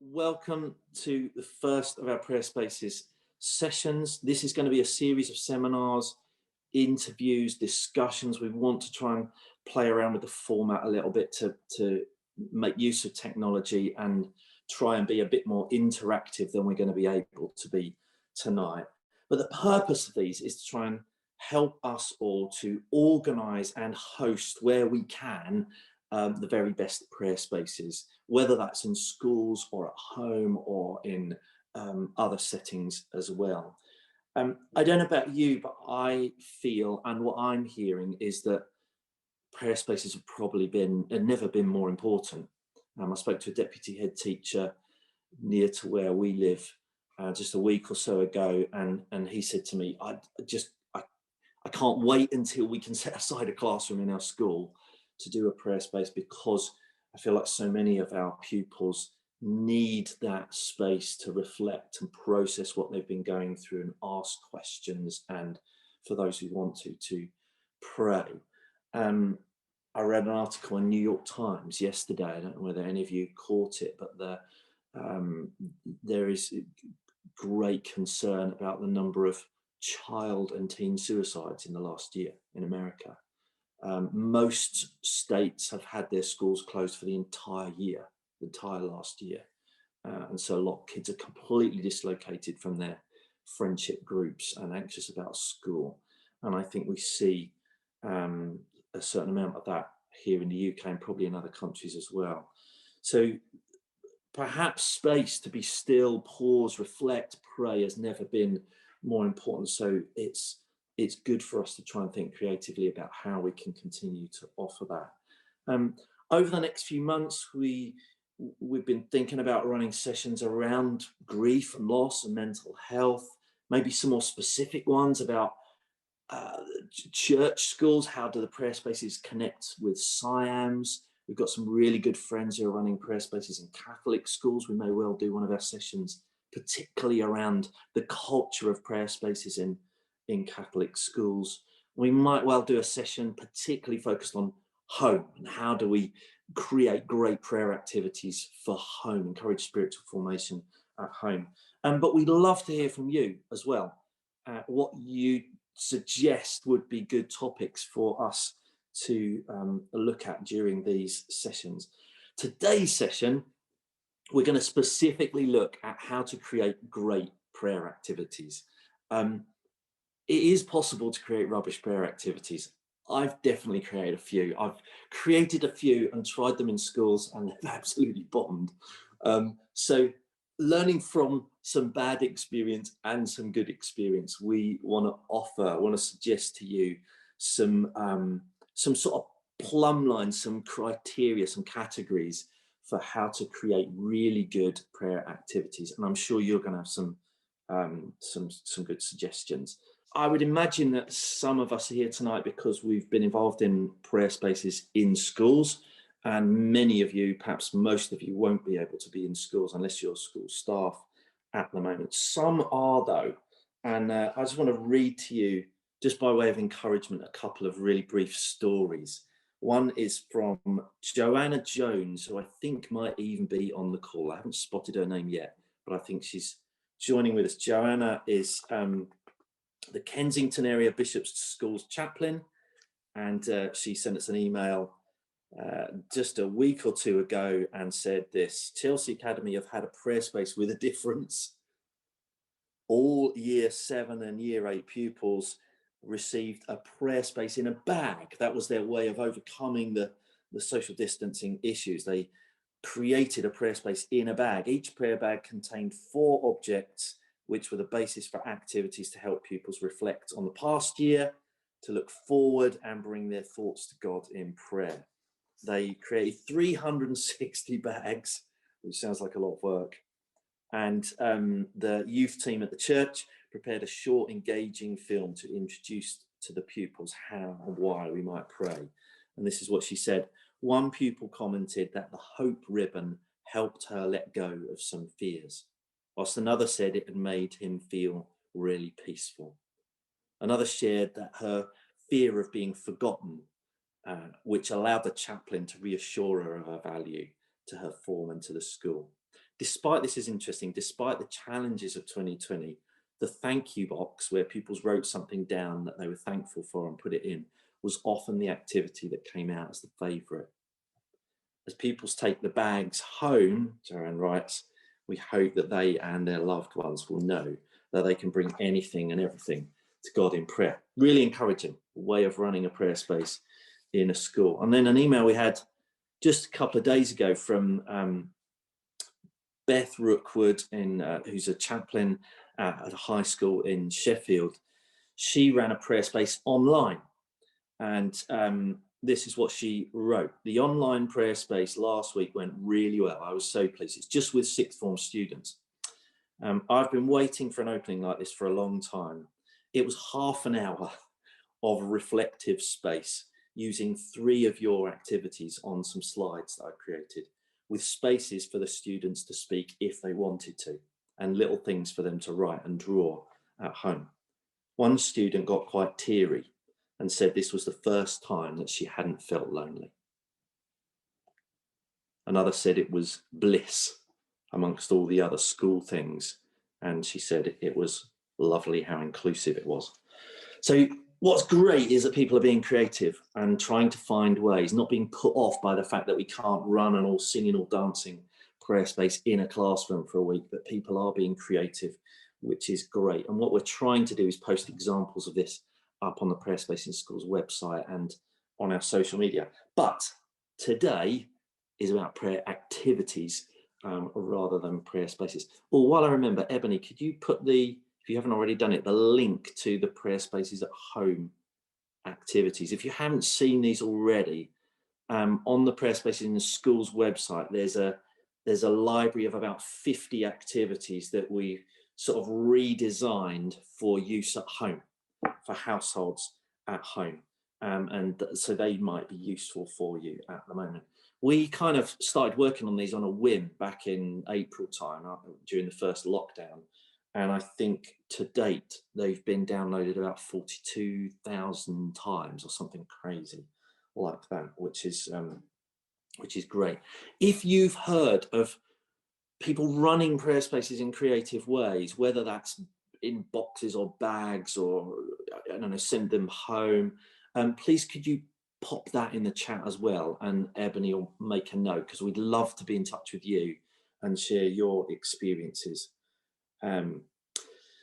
Welcome to the first of our Prayer Spaces sessions. This is going to be a series of seminars, interviews, discussions. We want to try and play around with the format a little bit to make use of technology and try and be a bit more interactive than we're going to be able to be tonight. But the purpose of these is to try and help us all to organise and host where we can the very best prayer spaces, whether that's in schools or at home or in other settings as well. I don't know about you, but I feel, and what I'm hearing is that prayer spaces have never been more important. I spoke to a deputy head teacher near to where we live just a week or so ago, and he said to me, I can't wait until we can set aside a classroom in our school to do a prayer space, because I feel like so many of our pupils need that space to reflect and process what they've been going through and ask questions, and for those who want to pray. I read an article in New York Times yesterday. I don't know whether any of you caught it, but there is great concern about the number of child and teen suicides in the last year in America. Most states have had their schools closed for the entire last year. And so a lot of kids are completely dislocated from their friendship groups and anxious about school. And I think we see a certain amount of that here in the UK and probably in other countries as well. So perhaps space to be still, pause, reflect, pray has never been more important. So it's good for us to try and think creatively about how we can continue to offer that. Over the next few months, we've been thinking about running sessions around grief and loss and mental health, maybe some more specific ones about church schools. How do the prayer spaces connect with SIAMs? We've got some really good friends who are running prayer spaces in Catholic schools. We may well do one of our sessions particularly around the culture of prayer spaces in Catholic schools. We might well do a session particularly focused on home and how do we create great prayer activities for home, encourage spiritual formation at home. But we'd love to hear from you as well, what you suggest would be good topics for us to look at during these sessions. Today's session, we're going to specifically look at how to create great prayer activities. It is possible to create rubbish prayer activities. I've definitely created a few. I've created a few and tried them in schools and they've absolutely bombed. So learning from some bad experience and some good experience, we want to suggest to you some sort of plumb lines, some criteria, some categories for how to create really good prayer activities. And I'm sure you're going to have some good suggestions. I would imagine that some of us are here tonight because we've been involved in prayer spaces in schools, and many of you, perhaps most of you, won't be able to be in schools unless you're school staff at the moment. Some are though, and I just want to read to you, just by way of encouragement, a couple of really brief stories. One is from Joanna Jones, who I think might even be on the call. I haven't spotted her name yet, but I think she's joining with us. Joanna is the Kensington Area Bishop's Schools chaplain, and she sent us an email just a week or two ago and said this: Chelsea Academy have had a prayer space with a difference. All year 7 and year 8 pupils received a prayer space in a bag. That was their way of overcoming the social distancing issues. They created a prayer space in a bag. Each prayer bag contained 4 objects, which were the basis for activities to help pupils reflect on the past year, to look forward and bring their thoughts to God in prayer. They created 360 bags, which sounds like a lot of work. And the youth team at the church prepared a short, engaging film to introduce to the pupils how and why we might pray. And this is what she said. One pupil commented that the hope ribbon helped her let go of some fears, whilst another said it had made him feel really peaceful. Another shared that her fear of being forgotten, which allowed the chaplain to reassure her of her value to her form and to the school. despite, this is interesting, despite the challenges of 2020, the thank you box where people wrote something down that they were thankful for and put it in was often the activity that came out as the favourite. As pupils take the bags home, Joanne writes, we hope that they and their loved ones will know that they can bring anything and everything to God in prayer. Really encouraging way of running a prayer space in a school. And then an email we had just a couple of days ago from Beth Rookwood, who's a chaplain at a high school in Sheffield. She ran a prayer space online, and this is what she wrote. The online prayer space last week went really well. I was so pleased. It's just with sixth form students. I've been waiting for an opening like this for a long time. It was half an hour of reflective space using 3 of your activities on some slides that I created, with spaces for the students to speak if they wanted to, and little things for them to write and draw at home. One student got quite teary and said this was the first time that she hadn't felt lonely. Another said it was bliss amongst all the other school things, and she said it was lovely how inclusive it was. So what's great is that people are being creative and trying to find ways, not being put off by the fact that we can't run an all singing or dancing prayer space in a classroom for a week, but people are being creative, which is great. And what we're trying to do is post examples of this up on the Prayer Space in Schools website and on our social media. But today is about prayer activities rather than prayer spaces. Or while I remember, Ebony, could you put if you haven't already done it, the link to the Prayer Spaces at Home activities? If you haven't seen these already, on the Prayer Spaces in the Schools website, there's a library of about 50 activities that we sort of redesigned for use at home, for households at home. And so they might be useful for you at the moment. We kind of started working on these on a whim back in April time during the first lockdown. And I think to date, they've been downloaded about 42,000 times or something crazy like that, which is great. If you've heard of people running prayer spaces in creative ways, whether that's in boxes or bags or, I don't know, send them home, please could you pop that in the chat as well, and Ebony will make a note, because we'd love to be in touch with you and share your experiences.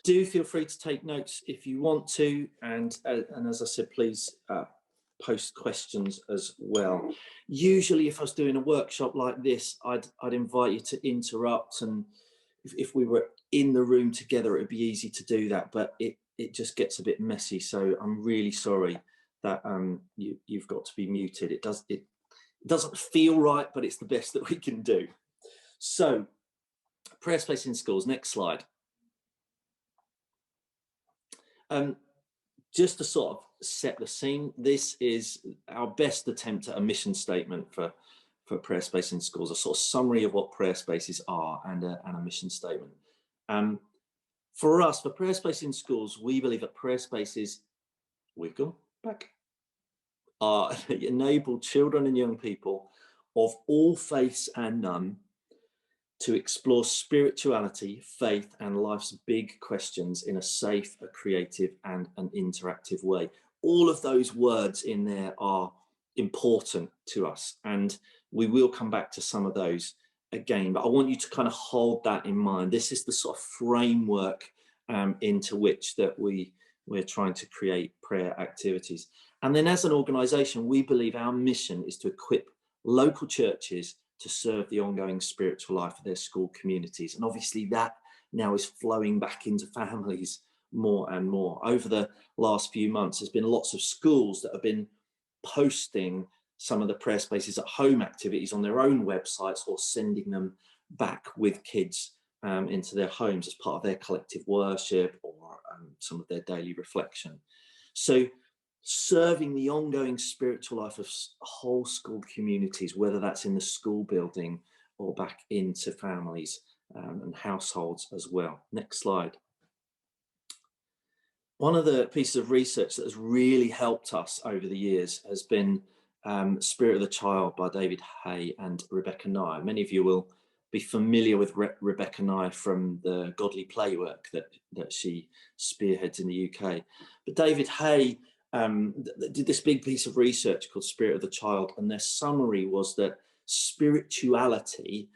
Do feel free to take notes if you want to, and as I said, please post questions as well. Usually if I was doing a workshop like this, I'd invite you to interrupt, and if we were in the room together, it would be easy to do that, but it just gets a bit messy. So I'm really sorry that you've got to be muted. It doesn't feel right, but it's the best that we can do. So prayer space in schools, next slide. Just to sort of set the scene, this is our best attempt at a mission statement for prayer space in schools, a sort of summary of what prayer spaces are and a mission statement. For us, for prayer space in schools, we believe that prayer spaces, enable children and young people of all faiths and none to explore spirituality, faith, and life's big questions in a safe, a creative, and an interactive way. All of those words in there are important to us, and we will come back to some of those again, but I want you to kind of hold that in mind. This is the sort of framework into which that we're trying to create prayer activities. And then as an organisation, we believe our mission is to equip local churches to serve the ongoing spiritual life of their school communities. And obviously that now is flowing back into families more and more. Over the last few months, there's been lots of schools that have been posting some of the prayer spaces at home activities on their own websites, or sending them back with kids into their homes as part of their collective worship or some of their daily reflection. So serving the ongoing spiritual life of whole school communities, whether that's in the school building or back into families and households as well. Next slide. One of the pieces of research that has really helped us over the years has been Spirit of the Child by David Hay and Rebecca Nye. Many of you will be familiar with Rebecca Nye from the Godly Play work that she spearheads in the UK. But David Hay did this big piece of research called Spirit of the Child, and their summary was that spirituality,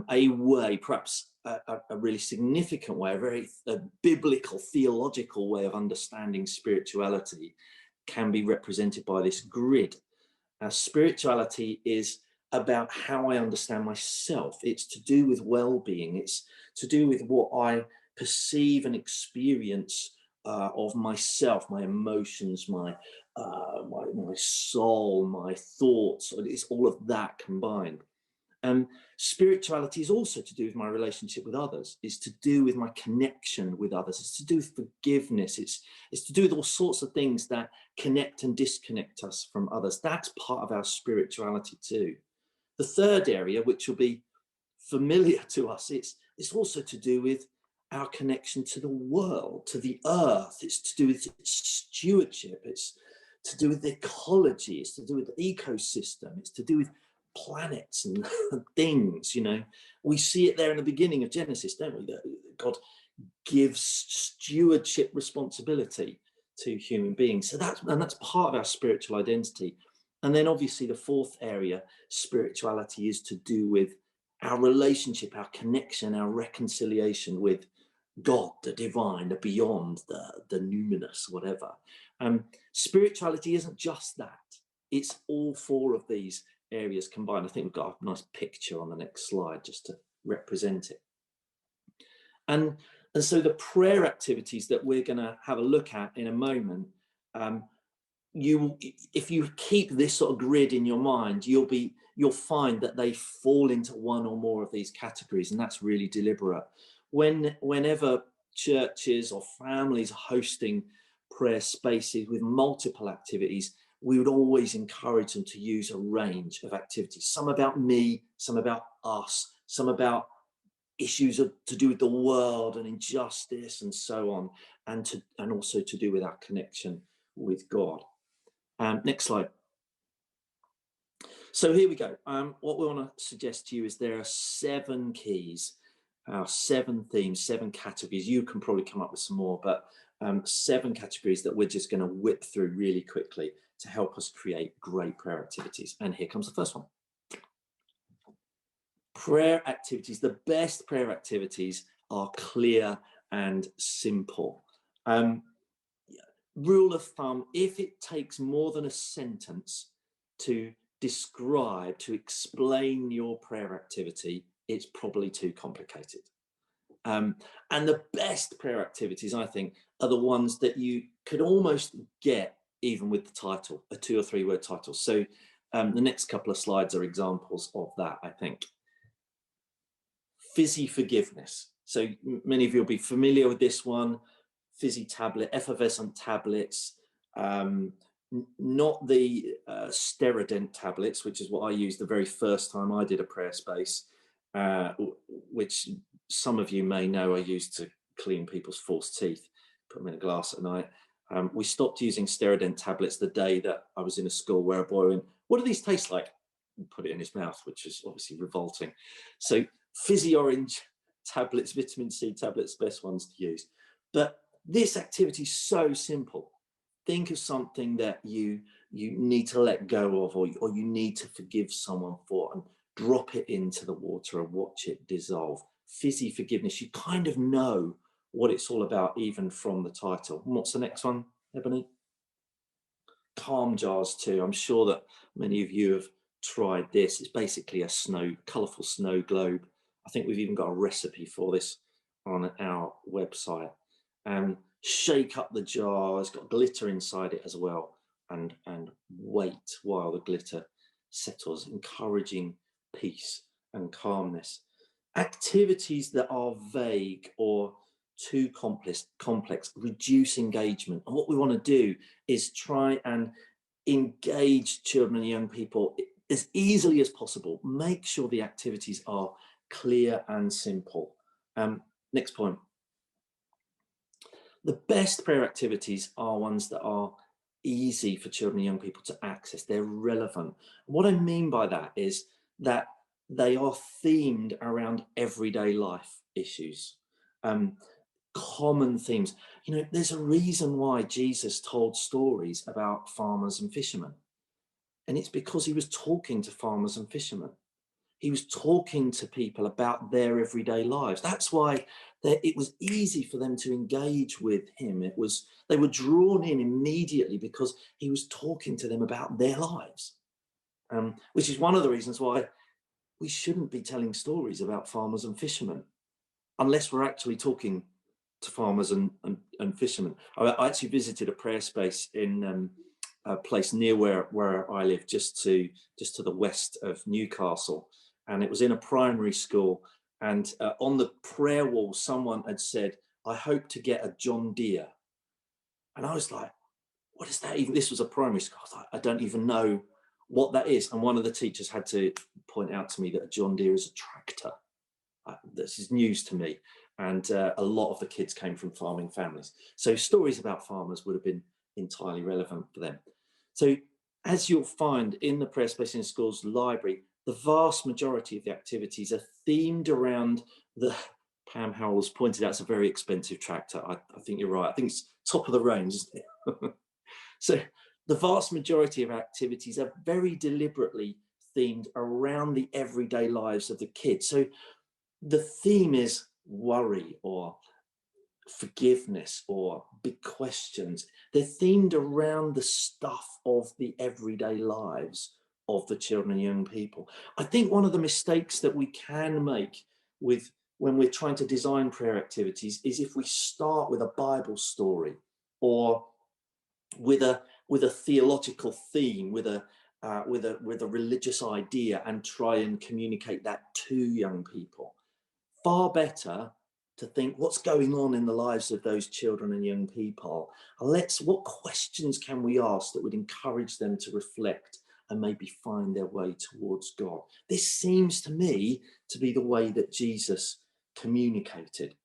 a way, perhaps a really significant way, a biblical, theological way of understanding spirituality, can be represented by this grid. Spirituality is about how I understand myself. It's to do with well-being. It's to do with what I perceive and experience of myself, my emotions, my soul, my thoughts. It's all of that combined. Spirituality is also to do with my relationship with others. It's to do with my connection with others. It's to do with forgiveness. It's to do with all sorts of things that connect and disconnect us from others. That's part of our spirituality too. The third area, which will be familiar to us, it's also to do with our connection to the world, to the earth. It's to do with stewardship. It's to do with ecology. It's to do with the ecosystem. It's to do with planets and things. We see it there in the beginning of Genesis, don't we? That God gives stewardship responsibility to human beings. So that's part of our spiritual identity. And then obviously the fourth area, spirituality, is to do with our relationship, our connection, our reconciliation with God, the divine, the beyond, the numinous, whatever. Spirituality isn't just that. It's all four of these areas combined. I think we've got a nice picture on the next slide just to represent it. And so the prayer activities that we're going to have a look at in a moment, if you keep this sort of grid in your mind, you'll find that they fall into one or more of these categories, and that's really deliberate. Whenever churches or families are hosting prayer spaces with multiple activities, we would always encourage them to use a range of activities, some about me, some about us, some about issues to do with the world and injustice and so on, and also to do with our connection with God. Next slide. So here we go. What we want to suggest to you is there are 7 keys, 7 themes, 7 categories. You can probably come up with some more, but 7 categories that we're just going to whip through really quickly to help us create great prayer activities. And here comes the first one. Prayer activities. The best prayer activities are clear and simple. Rule of thumb, if it takes more than a sentence to describe, to explain your prayer activity, it's probably too complicated. And the best prayer activities, I think, are the ones that you could almost get even with the title, a 2 or 3 word title. So the next couple of slides are examples of that, I think. Fizzy forgiveness. So many of you will be familiar with this one. Fizzy tablet, effervescent tablets, not the Steradent tablets, which is what I used the very first time I did a prayer space, which some of you may know I used to clean people's false teeth, put them in a glass at night. We stopped using Steradent tablets the day that I was in a school where a boy went, "What do these taste like?" and put it in his mouth, which is obviously revolting. So fizzy orange tablets, vitamin C tablets, best ones to use. But this activity is so simple. Think of something that you need to let go of, or you need to forgive someone for, and drop it into the water and watch it dissolve. Fizzy forgiveness. You kind of know what it's all about even from the title. And what's the next one, Ebony? Calm jars too. I'm sure that many of you have tried this. It's basically a colourful snow globe. I think we've even got a recipe for this on our website. Shake up the jar. It's got glitter inside it as well, and wait while the glitter settles, encouraging peace and calmness. Activities that are vague or too complex reduce engagement. And what we want to do is try and engage children and young people as easily as possible. Make sure the activities are clear and simple. Next point. The best prayer activities are ones that are easy for children and young people to access. They're relevant. What I mean by that is that they are themed around everyday life issues, common themes. You know, there's a reason why Jesus told stories about farmers and fishermen, and it's because he was talking to farmers and fishermen. He was talking to people about their everyday lives. That's why it was easy for them to engage with him. They were drawn in immediately because he was talking to them about their lives, which is one of the reasons why we shouldn't be telling stories about farmers and fishermen unless we're actually talking to farmers and fishermen. I actually visited a prayer space in a place near where I live, just to the west of Newcastle, and it was in a primary school. And on the prayer wall, someone had said, "I hope to get a John Deere," and I was like, "What is that even?" This was a primary school. I was like, "I don't even know what that is." And one of the teachers had to point out to me that a John Deere is a tractor. This is news to me. And a lot of the kids came from farming families. So stories about farmers would have been entirely relevant for them. So as you'll find in the Prayer Space in Schools library, the vast majority of the activities are themed around Pam Howells pointed out, it's a very expensive tractor. I think you're right. I think it's top of the range, isn't it? So the vast majority of activities are very deliberately themed around the everyday lives of the kids. So the theme is worry or forgiveness or big questions. They're themed around the stuff of the everyday lives of the children and young people. I think one of the mistakes that we can make when we're trying to design prayer activities is if we start with a Bible story or with a theological theme, with a religious idea, and try and communicate that to young people. Far better to think what's going on in the lives of those children and young people. What questions can we ask that would encourage them to reflect and maybe find their way towards God? This seems to me to be the way that Jesus communicated.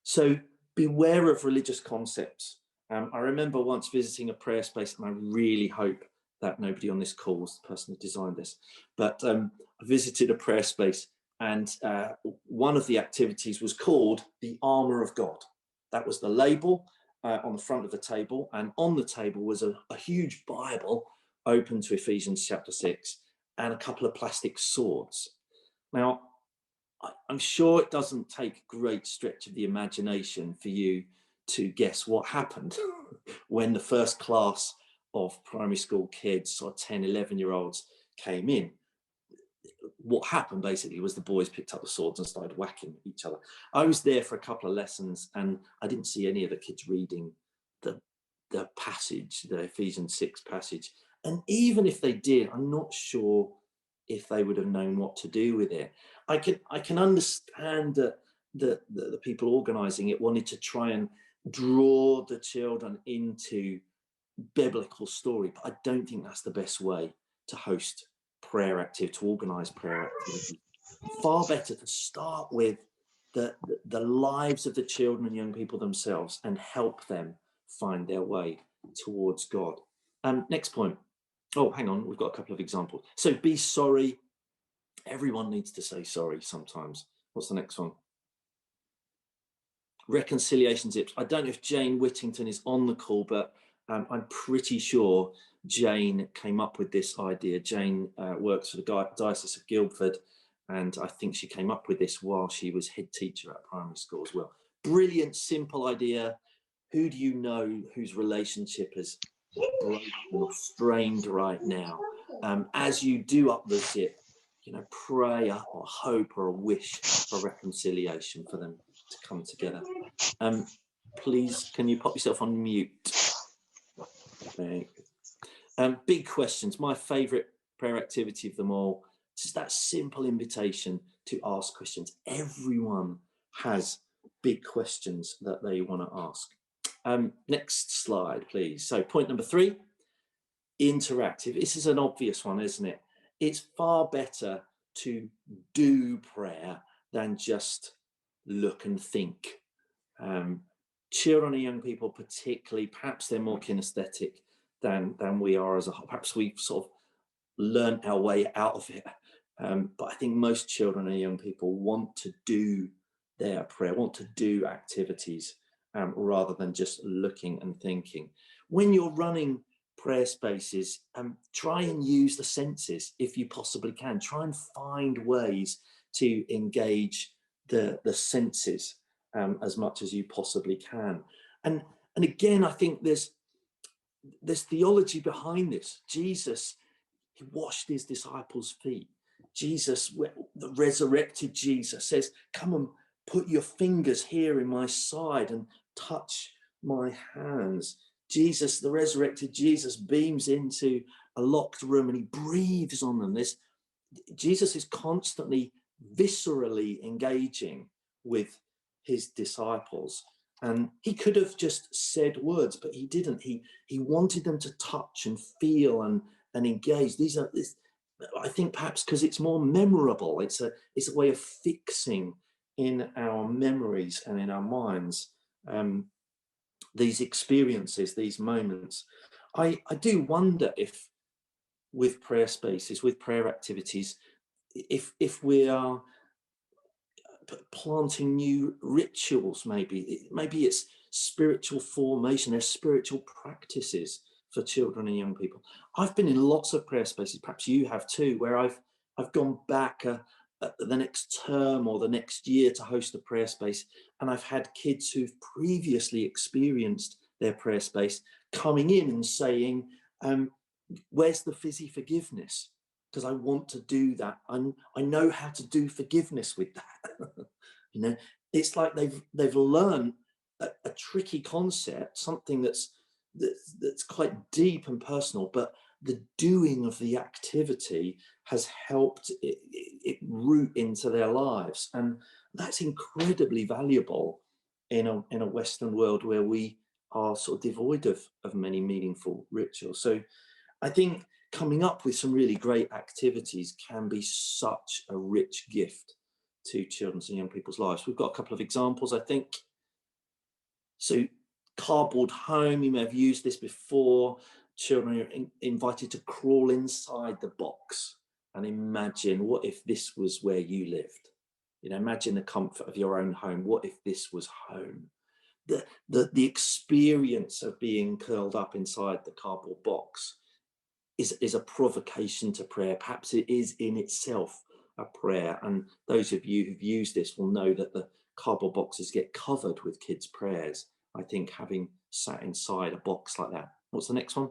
So beware of religious concepts. I remember once visiting a prayer space, and I really hope that nobody on this call was the person who designed this, but I visited a prayer space, and one of the activities was called the Armour of God. That was the label on the front of the table, and on the table was a huge Bible open to Ephesians chapter 6 and a couple of plastic swords. Now, I'm sure it doesn't take a great stretch of the imagination for you to guess what happened when the first class of primary school kids, or 10, 11-year-olds, came in. What happened basically was the boys picked up the swords and started whacking each other. I was there for a couple of lessons, and I didn't see any of the kids reading the passage, the Ephesians 6 passage. And even if they did, I'm not sure if they would have known what to do with it. I can understand that the people organising it wanted to try and draw the children into biblical story, but I don't think that's the best way to host prayer activity, to organise prayer activity. Far better to start with the lives of the children and young people themselves and help them find their way towards God. Next point. Oh, hang on, we've got a couple of examples. So be sorry. Everyone needs to say sorry sometimes. What's the next one? Reconciliation tips. I don't know if Jane Whittington is on the call, but I'm pretty sure Jane came up with this idea. Jane works for the Diocese of Guildford, and I think she came up with this while she was head teacher at primary school as well. Brilliant, simple idea. Who do you know whose relationship is broken or strained right now? As you do up the zip, pray or hope or a wish for reconciliation for them to come together. Please, can you pop yourself on mute? Big questions. My favourite prayer activity of them all. Just that simple invitation to ask questions. Everyone has big questions that they want to ask. Next slide, please. So point number 3, interactive. This is an obvious one, isn't it? It's far better to do prayer than just look and think. Children and young people particularly, perhaps they're more kinesthetic than we are as a whole. Perhaps we've sort of learned our way out of it But I think most children and young people want to do their prayer, want to do activities rather than just looking and thinking. When you're running prayer spaces, try and use the senses if you possibly can. Try and find ways to engage the senses as much as you possibly can. And again, I think there's theology behind this. Jesus, he washed his disciples' feet. Jesus, the resurrected Jesus, says, come and put your fingers here in my side and touch my hands. Jesus, the resurrected Jesus, beams into a locked room and he breathes on them. Jesus is constantly viscerally engaging with his disciples. And he could have just said words, but he didn't. He wanted them to touch and feel and engage. I think perhaps because it's more memorable. It's a way of fixing in our memories and in our minds these experiences, these moments. I do wonder if with prayer spaces, with prayer activities, if we are planting new rituals, maybe it's spiritual formation, there's spiritual practices for children and young people. I've been in lots of prayer spaces, perhaps you have too, where I've gone back the next term or the next year to host a prayer space, and I've had kids who've previously experienced their prayer space coming in and saying, where's the fizzy forgiveness? Because I want to do that. I know how to do forgiveness with that. You know, it's like they've learned a tricky concept, something that's quite deep and personal, but the doing of the activity has helped it root into their lives, and that's incredibly valuable in a Western world where we are sort of devoid of many meaningful rituals. So I think coming up with some really great activities can be such a rich gift to children's and young people's lives. We've got a couple of examples, I think. So cardboard home, you may have used this before. Children are invited to crawl inside the box and imagine, what if this was where you lived? You know, imagine the comfort of your own home. What if this was home? The experience of being curled up inside the cardboard box is a provocation to prayer. Perhaps it is in itself a prayer. And those of you who've used this will know that the cardboard boxes get covered with kids' prayers. I think having sat inside a box like that. What's the next one?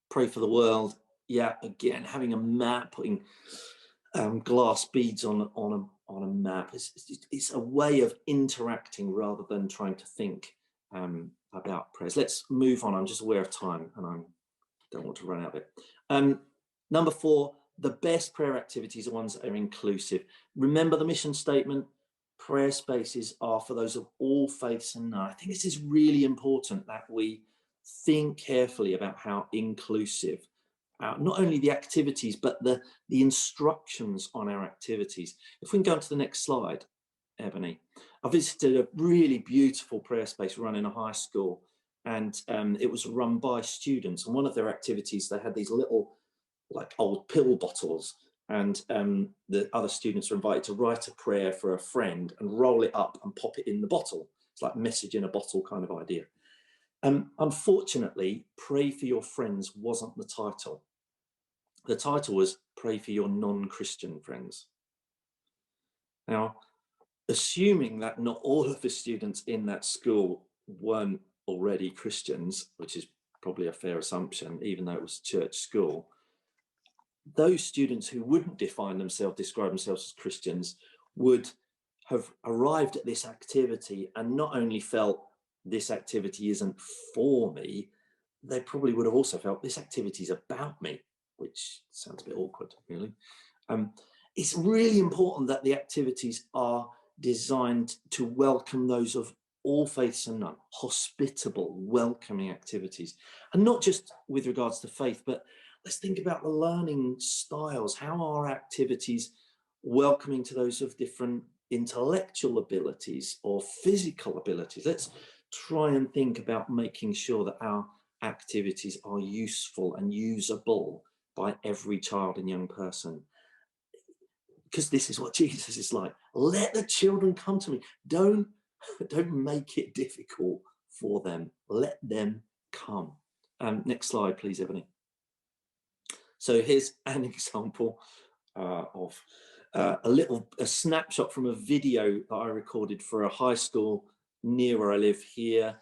Pray for the world. Yeah, again, having a map, putting glass beads on a map. It's a way of interacting rather than trying to think about prayers. Let's move on. I'm just aware of time and I don't want to run out of it. Number 4, the best prayer activities are ones that are inclusive. Remember the mission statement, prayer spaces are for those of all faiths and none. I think this is really important that we think carefully about how inclusive not only the activities, but the instructions on our activities. If we can go on to the next slide, Ebony. I visited a really beautiful prayer space run in a high school, and it was run by students. And one of their activities, they had these little, like, old pill bottles, and the other students were invited to write a prayer for a friend and roll it up and pop it in the bottle. It's like message in a bottle kind of idea. Unfortunately, Pray for Your Friends wasn't the title. The title was Pray for Your Non-Christian Friends. Now, assuming that not all of the students in that school weren't already Christians, which is probably a fair assumption, even though it was a church school, those students who wouldn't describe themselves as Christians would have arrived at this activity and not only felt this activity isn't for me, they probably would have also felt this activity is about me, which sounds a bit awkward, really. It's really important that the activities are designed to welcome those of all faiths and none, hospitable, welcoming activities. And not just with regards to faith, but let's think about the learning styles. How are activities welcoming to those of different intellectual abilities or physical abilities? Let's try and think about making sure that our activities are useful and usable by every child and young person. Because this is what Jesus is like. Let the children come to me. Don't make it difficult for them. Let them come. Next slide, please, Ebony. So here's an example of a snapshot from a video that I recorded for a high school near where I live here.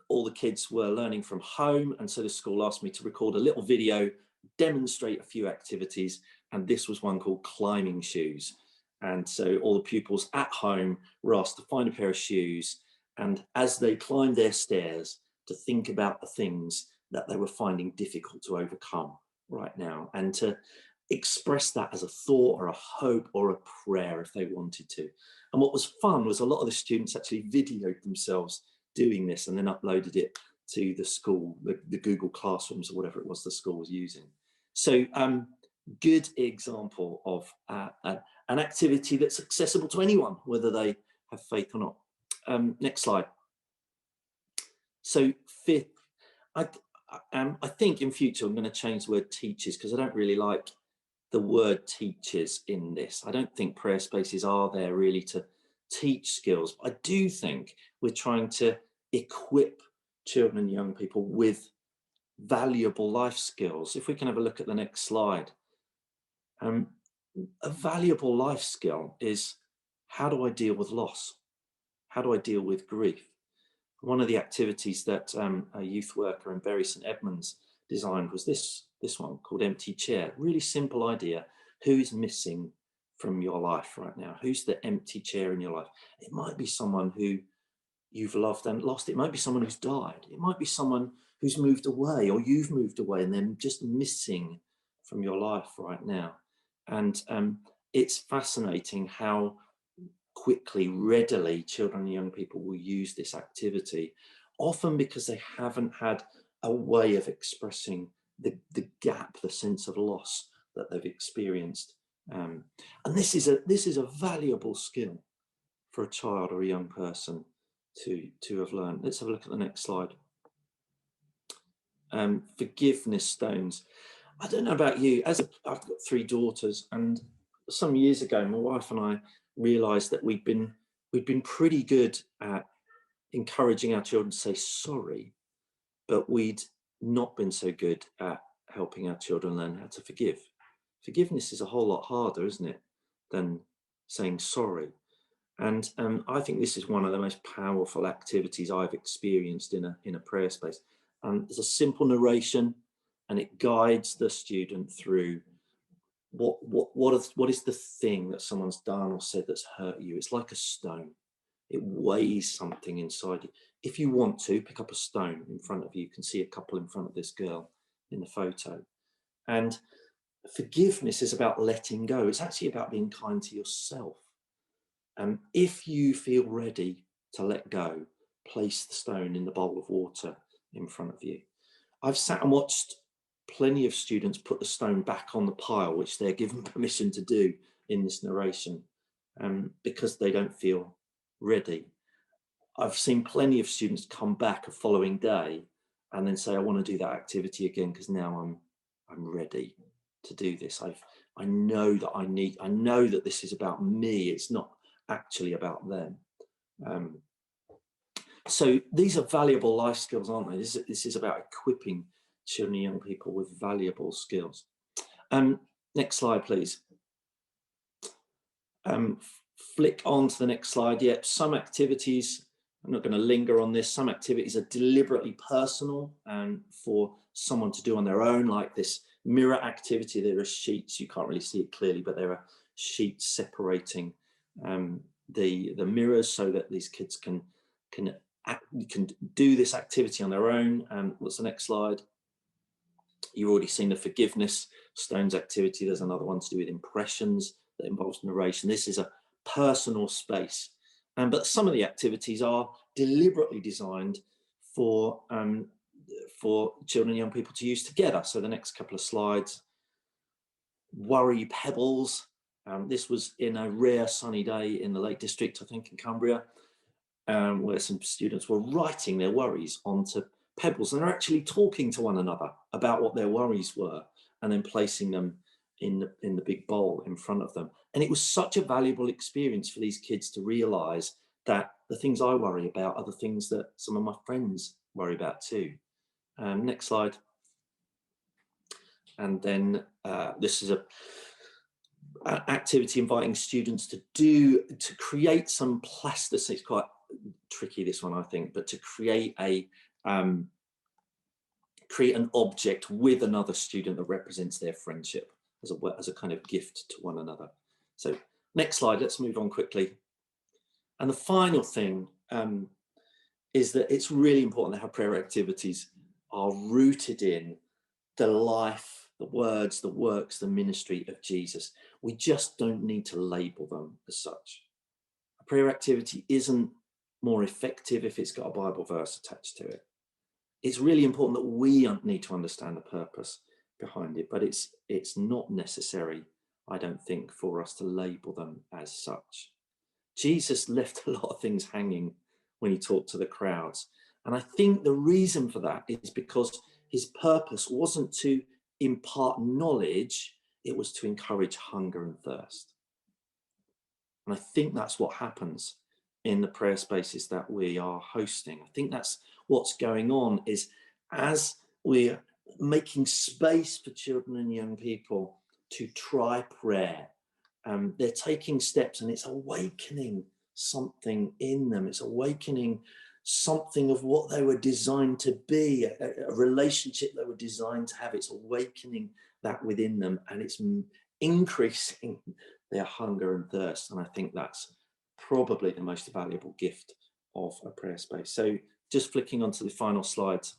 All the kids were learning from home, and so the school asked me to record a little video, demonstrate a few activities, and this was one called climbing shoes. And so all the pupils at home were asked to find a pair of shoes, and as they climbed their stairs, to think about the things that they were finding difficult to overcome right now, and to express that as a thought or a hope or a prayer if they wanted to. And what was fun was a lot of the students actually videoed themselves doing this and then uploaded it to the school, the Google Classrooms or whatever it was the school was using. So good example of an activity that's accessible to anyone, whether they have faith or not. Next slide. So fifth, I think in future I'm going to change the word teachers, because I don't really like the word teachers in this. I don't think prayer spaces are there really to teach skills. I do think we're trying to equip children and young people with valuable life skills. If we can have a look at the next slide. A valuable life skill is, how do I deal with loss? How do I deal with grief? One of the activities that a youth worker in Bury St Edmunds designed was this one called Empty Chair. Really simple idea. Who's missing from your life right now? Who's the empty chair in your life? It might be someone who you've loved and lost. It might be someone who's died. It might be someone who's moved away, or you've moved away and they're just missing from your life right now. And it's fascinating how quickly, readily children and young people will use this activity, often because they haven't had a way of expressing the gap, the sense of loss that they've experienced. And this is a valuable skill for a child or a young person to have learned. Let's have a look at the next slide. Forgiveness stones. I don't know about you, I've got 3 daughters, and some years ago my wife and I realized that we'd been pretty good at encouraging our children to say sorry, but we'd not been so good at helping our children learn how to forgive. Forgiveness is a whole lot harder, isn't it, than saying sorry. And I think this is one of the most powerful activities I've experienced in a prayer space. It's a simple narration, and it guides the student through what is the thing that someone's done or said that's hurt you. It's like a stone. It weighs something inside you. If you want to, pick up a stone in front of you. You can see a couple in front of this girl in the photo. And forgiveness is about letting go. It's actually about being kind to yourself. If you feel ready to let go, place the stone in the bowl of water in front of you. I've sat and watched plenty of students put the stone back on the pile, which they're given permission to do in this narration, because they don't feel ready. I've seen plenty of students come back a following day and then say, I want to do that activity again because now I'm ready to do this. I know that this is about me. It's not actually about them. So these are valuable life skills, aren't they? This is about equipping children and young people with valuable skills. Next slide, please. Flick on to the next slide. Yep, some activities, I'm not going to linger on this, some activities are deliberately personal and for someone to do on their own, like this mirror activity. There are sheets, you can't really see it clearly, but there are sheets separating the mirrors so that these kids can do this activity on their own. What's the next slide? You've already seen the forgiveness stones activity. There's another one to do with impressions that involves narration. This is a personal space, but some of the activities are deliberately designed for children and young people to use together. So the next couple of slides. Worry pebbles. This was in a rare sunny day in the Lake District, I think in Cumbria, where some students were writing their worries onto pebbles, and they're actually talking to one another about what their worries were. and then placing them in the big bowl in front of them. And it was such a valuable experience for these kids to realize that the things I worry about are the things that some of my friends worry about too. Next slide. And then this is a activity inviting students to create some plastic. It's quite tricky, this one, I think, but to create an object with another student that represents their friendship as a kind of gift to one another. So next slide, let's move on quickly. And the final thing is that it's really important that our prayer activities are rooted in the life, the words, the works, the ministry of Jesus. We just don't need to label them as such. A prayer activity isn't more effective if it's got a Bible verse attached to it. It's really important that we need to understand the purpose behind it, but it's not necessary, I don't think, for us to label them as such. Jesus left a lot of things hanging when he talked to the crowds. And I think the reason for that is because his purpose wasn't to impart knowledge, it was to encourage hunger and thirst. And I think that's what happens in the prayer spaces that we are hosting. I think that's what's going on, is as we're making space for children and young people to try prayer, they're taking steps, and it's awakening something in them. It's awakening something of what they were designed to be, a relationship they were designed to have. It's awakening that within them, and it's increasing their hunger and thirst. And I think that's probably the most valuable gift of a prayer space. So just flicking onto the final slides,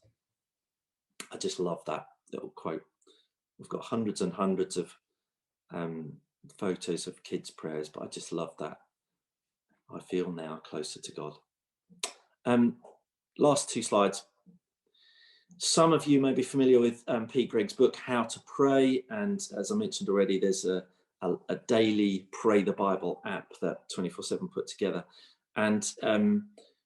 I just love that little quote. We've got hundreds and hundreds of photos of kids' prayers, but I just love that. I feel now closer to God. Last two slides. Some of you may be familiar with Pete Greig's book, How to Pray. And as I mentioned already, there's a daily Pray the Bible app that 24/7 put together. And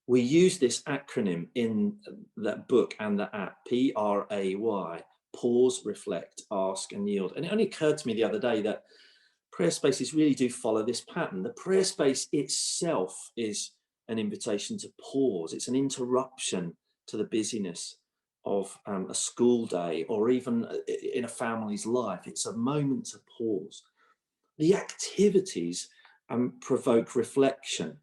we use this acronym in that book and the app, PRAY, pause, reflect, ask, and yield. And it only occurred to me the other day that prayer spaces really do follow this pattern. The prayer space itself is an invitation to pause. It's an interruption to the busyness of a school day, or even in a family's life. It's a moment to pause. The activities provoke reflection.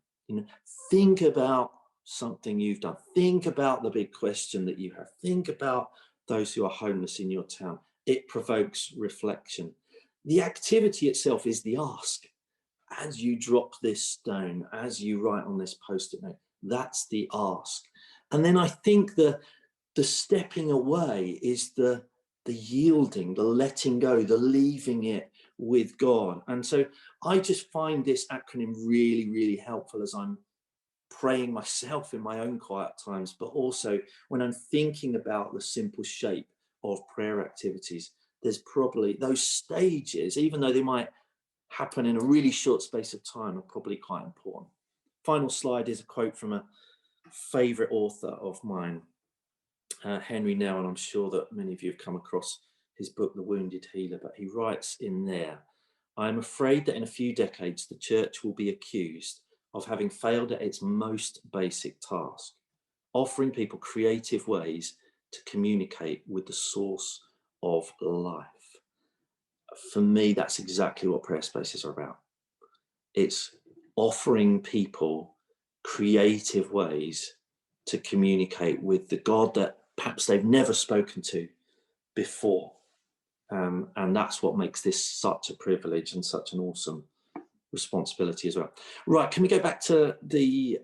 Think about something you've done. Think about the big question that you have. Think about those who are homeless in your town. It provokes reflection. The activity itself is the ask. As you drop this stone, as you write on this post-it note, that's the ask. And then I think the stepping away is the yielding, the letting go, the leaving it with God. And so I just find this acronym really, really helpful as I'm praying myself in my own quiet times, but also when I'm thinking about the simple shape of prayer activities. There's probably those stages, even though they might happen in a really short space of time, are probably quite important. Final slide is a quote from a favorite author of mine, Henry Nouwen. I'm sure that many of you have come across his book, The Wounded Healer, but he writes in there, "I am afraid that in a few decades, the church will be accused of having failed at its most basic task, offering people creative ways to communicate with the source of life." For me, that's exactly what prayer spaces are about. It's offering people creative ways to communicate with the God that perhaps they've never spoken to before. And that's what makes this such a privilege and such an awesome responsibility as well. Right, can we go back to the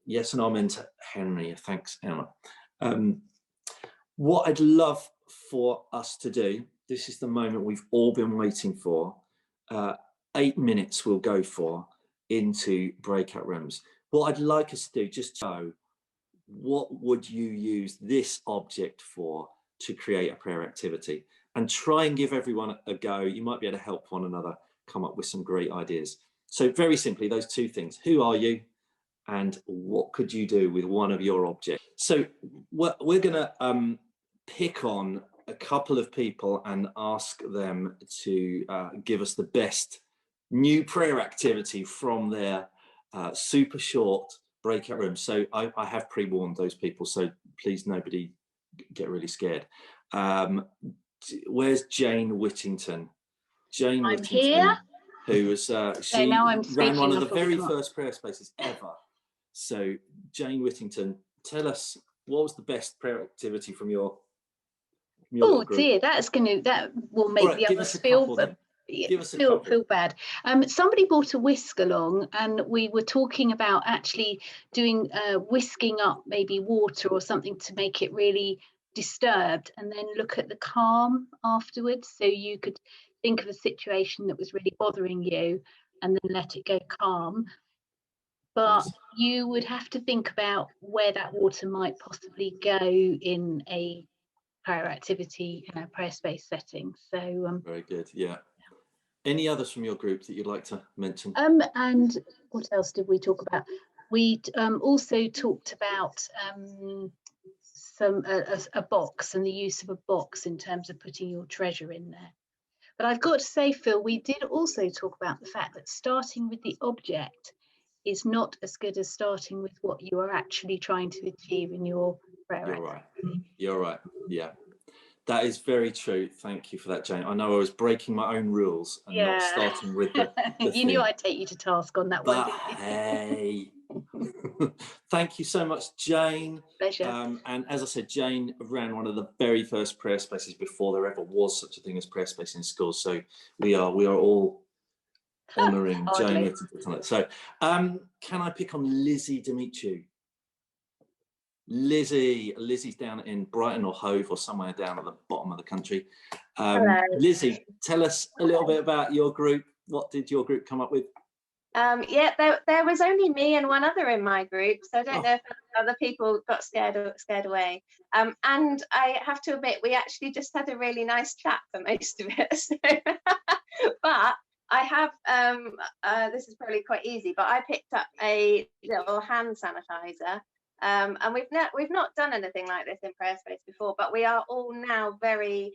yes and amen to Henry? Thanks, Emma. What I'd love for us to do, this is the moment we've all been waiting for. 8 minutes we'll go for into breakout rooms. What I'd like us to do, just show what would you use this object for to create a prayer activity, and try and give everyone a go. You might be able to help one another come up with some great ideas. So very simply, those two things: who are you, and what could you do with one of your objects? So we're going to pick on a couple of people and ask them to give us the best new prayer activity from their super short breakout room. So I have pre-warned those people, so please nobody get really scared. Where's Jane Whittington? Jane I'm Whittington, here. who was she now I'm ran one of the speaking, very first prayer spaces ever. So Jane Whittington, tell us, what was the best prayer activity from your Oh group? dear, that will make Right, the give others us a feel couple then. Give us a couple. feel bad. Somebody brought a whisk along, and we were talking about actually doing whisking up maybe water or something to make it really disturbed, and then look at the calm afterwards. So you could think of a situation that was really bothering you, and then let it go calm. But Nice. you would have to think about where that water might possibly go in a prayer activity in a prayer space setting. So Very good. Yeah. Any others from your group that you'd like to mention? And what else did we talk about? We also talked about a box and the use of a box in terms of putting your treasure in there. But I've got to say, Phil, we did also talk about the fact that starting with the object is not as good as starting with what you are actually trying to achieve in your prayer. You're right. You're right. Yeah. That is very true. Thank you for that, Jane. I know I was breaking my own rules and not starting with the you knew I'd take you to task on that one, didn't you? Hey. Thank you so much, Jane. Pleasure. And as I said, Jane ran one of the very first prayer spaces before there ever was such a thing as prayer space in schools. So we are all honouring Jane. So can I pick on Lizzie Demetriou? Lizzie's down in Brighton or Hove or somewhere down at the bottom of the country. Lizzie, tell us a little bit about your group. What did your group come up with? Yeah, there was only me and one other in my group, so I don't know if other people got scared away. And I have to admit, we actually just had a really nice chat for most of it. So but I have this is probably quite easy, but I picked up a little hand sanitizer. And we've not done anything like this in prayer space before, but we are all now very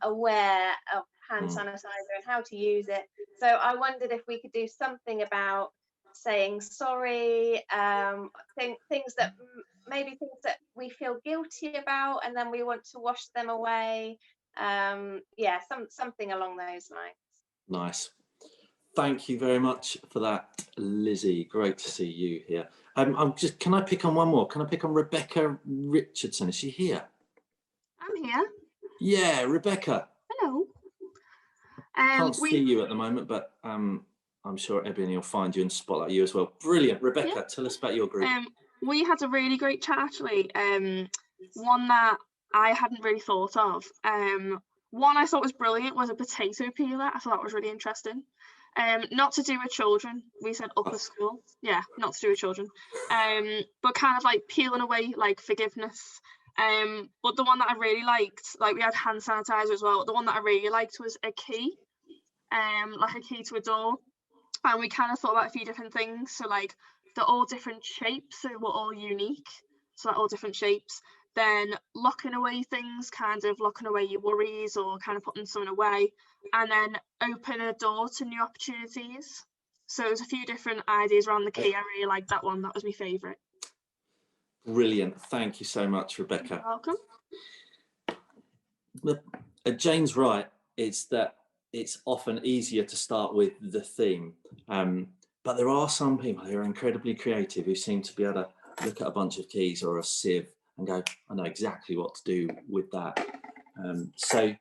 aware of hand sanitizer and how to use it. So I wondered if we could do something about saying sorry, things that we feel guilty about and then we want to wash them away. Yeah, something along those lines. Nice. Thank you very much for that, Lizzie. Great to see you here. Can I pick on one more? Can I pick on Rebecca Richardson? Is she here? I'm here. Yeah, Rebecca. Hello. Can't see you at the moment, but I'm sure Ebony will find you and spotlight you as well. Brilliant. Rebecca, tell us about your group. We had a really great chat, actually. One that I hadn't really thought of. One I thought was brilliant was a potato peeler. I thought that was really interesting. Not to do with children. We said upper school. Yeah, not to do with children. But kind of like peeling away like forgiveness. But the one that I really liked, like we had hand sanitizer as well. The one that I really liked was a key, like a key to a door. And we kind of thought about a few different things. So like they're all different shapes, so we're all unique. So like all different shapes. Then locking away things, kind of locking away your worries or kind of putting something away, and then open a door to new opportunities. So there's a few different ideas around the key. I really liked that one. That was my favourite. Brilliant. Thank you so much, Rebecca. You're welcome. Jane's right. It's often easier to start with the theme. But there are some people who are incredibly creative who seem to be able to look at a bunch of keys or a sieve and go, I know exactly what to do with that. So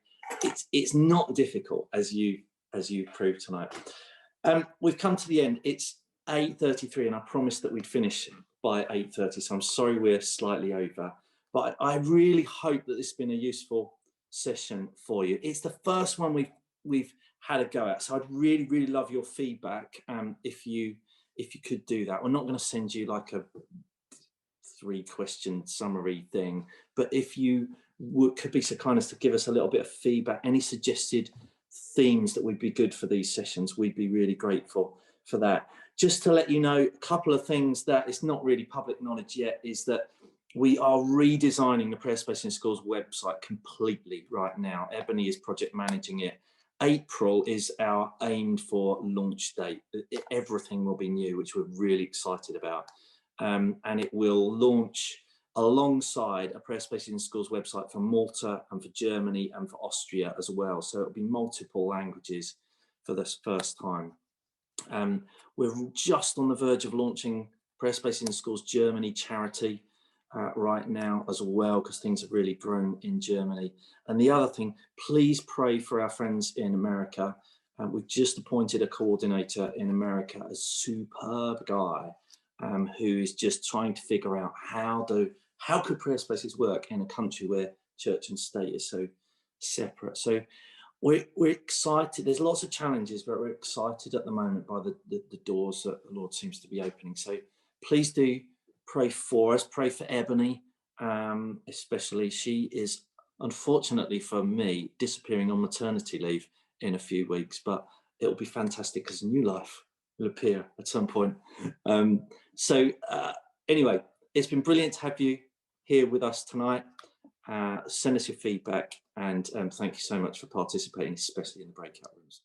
it's not difficult, as you proved tonight. We've come to the end. It's 8:33 and I promised that we'd finish by 8:30, so I'm sorry we're slightly over, but I really hope that this has been a useful session for you. It's the first one we've had a go at, so I'd really love your feedback. If you could do that. We're not going to send you like a 3-question summary thing, but if you could be so kind as to give us a little bit of feedback, any suggested themes that would be good for these sessions, we'd be really grateful for that. Just to let you know, a couple of things that it's not really public knowledge yet is that We are redesigning the Prayer Space in Schools website completely right now. Ebony is project managing it. April is our aimed for launch date. Everything will be new, which we're really excited about. And it will launch alongside a Prayer Space in Schools website for Malta and for Germany and for Austria as well. So it'll be multiple languages for this first time. We're just on the verge of launching Prayer Space in Schools Germany charity right now as well, because things have really grown in Germany. And the other thing, please pray for our friends in America. We've just appointed a coordinator in America, a superb guy who is just trying to figure out how could prayer spaces work in a country where church and state is so separate. So we're excited. There's lots of challenges, but we're excited at the moment by the doors that the Lord seems to be opening. So please do pray for us, pray for Ebony, especially. She is, unfortunately for me, disappearing on maternity leave in a few weeks, but it'll be fantastic because a new life will appear at some point. Anyway, it's been brilliant to have you here with us tonight. Send us your feedback, and thank you so much for participating, especially in the breakout rooms.